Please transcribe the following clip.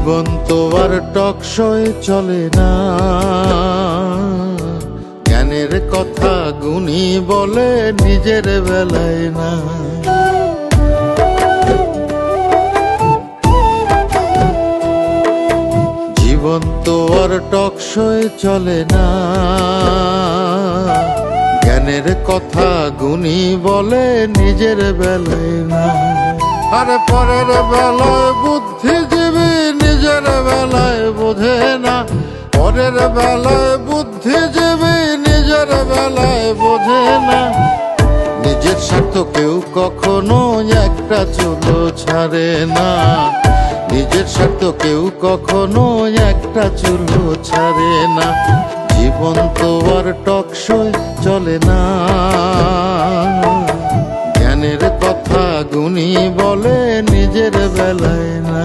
জীবন তো আর টকশয় চলে না, জ্ঞানের কথা গুণী বলে নিজের বেলায় না। জীবন তো আর টকশয় চলে না, জ্ঞানের কথা গুণী বলে নিজের বেলায় না। আরে পরের বেলায় বুদ্ধিজীবী নিজের বেলায় বোঝে না, পরের বেলায় বুদ্ধিজীবী নিজের বেলায় বোঝে না। নিজের স্বার্থ কেউ কখনো একটা চুলো ছাড়ে না, নিজের স্বার্থ কেউ কখনো একটা চুলো ছাড়ে না। জীবন তো আর টকশয় চলে না, জ্ঞানের কথা গুণী বলে নিজের বেলায় না।